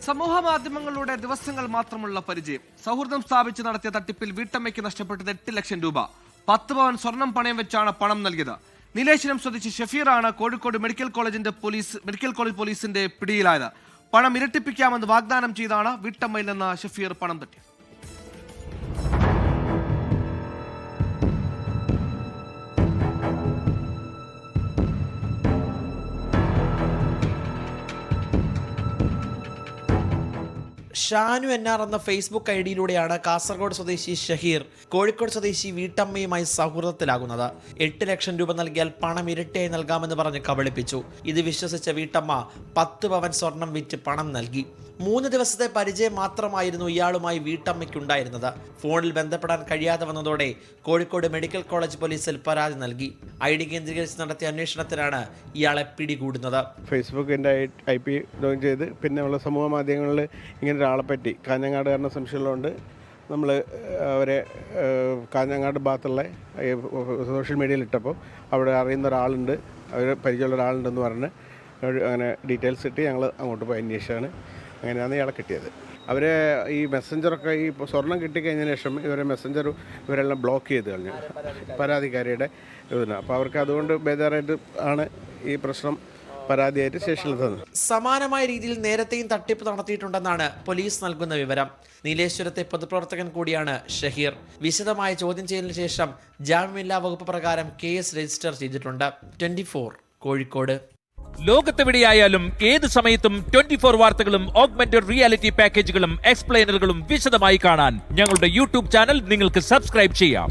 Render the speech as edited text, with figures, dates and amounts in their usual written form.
സമൂഹ മാധ്യമങ്ങളുടെ ദിവസങ്ങൾ മാത്രമുള്ള പരിചയം. സൗഹൃദം സ്ഥാപിച്ച് നടത്തിയ തട്ടിപ്പിൽ വീട്ടമ്മയ്ക്ക് നഷ്ടപ്പെട്ടത് 8 ലക്ഷം രൂപ. 10 പവൻ സ്വർണം പണയം വെച്ചാണ് പണം നൽകിയത്. നീലേശ്വരം സ്വദേശി ഷഫീറാണ് കോഴിക്കോട് മെഡിക്കൽ കോളേജ് പോലീസിന്റെ പിടിയിലായത്. പണം ഇരട്ടിപ്പിക്കാമെന്ന് വാഗ്ദാനം ചെയ്താണ് വീട്ടമ്മയിൽ നിന്ന് ഷഫീർ പണം തട്ടിയത്. ഷാനു എന്നാർ എന്ന ഫേസ്ബുക്ക് ഐഡിയിലൂടെയാണ് കാസർഗോഡ് സ്വദേശി ഷഹീർ കോഴിക്കോട് സ്വദേശി വീട്ടമ്മയുമായി സൗഹൃദത്തിലാകുന്നത്. 8 ലക്ഷം രൂപ നൽകിയാൽ പണം ഇരട്ടിയായി നൽകാമെന്ന് പറഞ്ഞ് കബളിപ്പിച്ചു. ഇത് വിശ്വസിച്ച വീട്ടമ്മ 10 പവൻ സ്വർണം വിറ്റ് പണം നൽകി. 3 ദിവസത്തെ പരിചയം മാത്രമായിരുന്നു ഇയാളുമായി വീട്ടമ്മയ്ക്കുണ്ടായിരുന്നത്. ഫോണിൽ ബന്ധപ്പെടാൻ കഴിയാതെ വന്നതോടെ കോഴിക്കോട് മെഡിക്കൽ കോളേജ് പോലീസിൽ പരാതി നൽകി. ID കേന്ദ്രീകരിച്ച് നടത്തിയ അന്വേഷണത്തിലാണ് ഇയാളെ പിടികൂടുന്നത്. ഫേസ്ബുക്കിൻ്റെ IP ജോയിൻ ചെയ്ത് പിന്നെ ഉള്ള സമൂഹ മാധ്യമങ്ങളിൽ ഇങ്ങനെ ഒരാളെ പറ്റി കാഞ്ഞങ്ങാടുകാരനെ സംശയമുള്ളതുകൊണ്ട് നമ്മൾ അവരെ കാഞ്ഞങ്ങാട് ഭാഗത്തുള്ള സോഷ്യൽ മീഡിയയിൽ ഇട്ടപ്പോൾ അവിടെ അറിയുന്ന ഒരാളുണ്ട്, അവർ പരിചയമുള്ള ഒരാളുണ്ടെന്ന് പറഞ്ഞ് അങ്ങനെ ഡീറ്റെയിൽസ് ഇട്ട് ഞങ്ങൾ അങ്ങോട്ട് പോയി അന്വേഷിച്ചാണ്. അങ്ങനെയാണ് ഇയാളെ കിട്ടിയത്. അവരെ ഈ മെസ്സഞ്ചറൊക്കെ ഈ സ്വർണം കിട്ടിക്കഴിഞ്ഞതിന് ശേഷം ഇവരെല്ലാം ബ്ലോക്ക് ചെയ്ത് കളഞ്ഞു പരാതിക്കാരിയുടെ ഇതിന്. അപ്പോൾ അവർക്ക് അതുകൊണ്ട് ബേജാറായിട്ട് ആണ് ഈ പ്രശ്നം പരാതിയായിട്ട് സ്റ്റേഷനിലെത്തുന്നത്. സമാനമായ രീതിയിൽ നേരത്തെയും തട്ടിപ്പ് നടത്തിയിട്ടുണ്ടെന്നാണ് പോലീസ് നൽകുന്ന വിവരം. നീലേശ്വരത്തെ പൊതുപ്രവർത്തകൻ കൂടിയാണ് ഷഹീർ. വിശദമായ ചോദ്യം ചെയ്യലിന് ശേഷം ജാമ്യമില്ലാ വകുപ്പ് പ്രകാരം കേസ് രജിസ്റ്റർ ചെയ്തിട്ടുണ്ട്. 24 കോഴിക്കോട്. ലോകത്തെവിടെയായാലും ഏത് സമയത്തും 24 വാർത്തകളും ഓഗ്മെന്റഡ് റിയാലിറ്റി പാക്കേജുകളും എക്സ്പ്ലെയിനറുകളും വിശദമായി കാണാൻ ഞങ്ങളുടെ YouTube ചാനൽ നിങ്ങൾക്ക് സബ്സ്ക്രൈബ് ചെയ്യാം.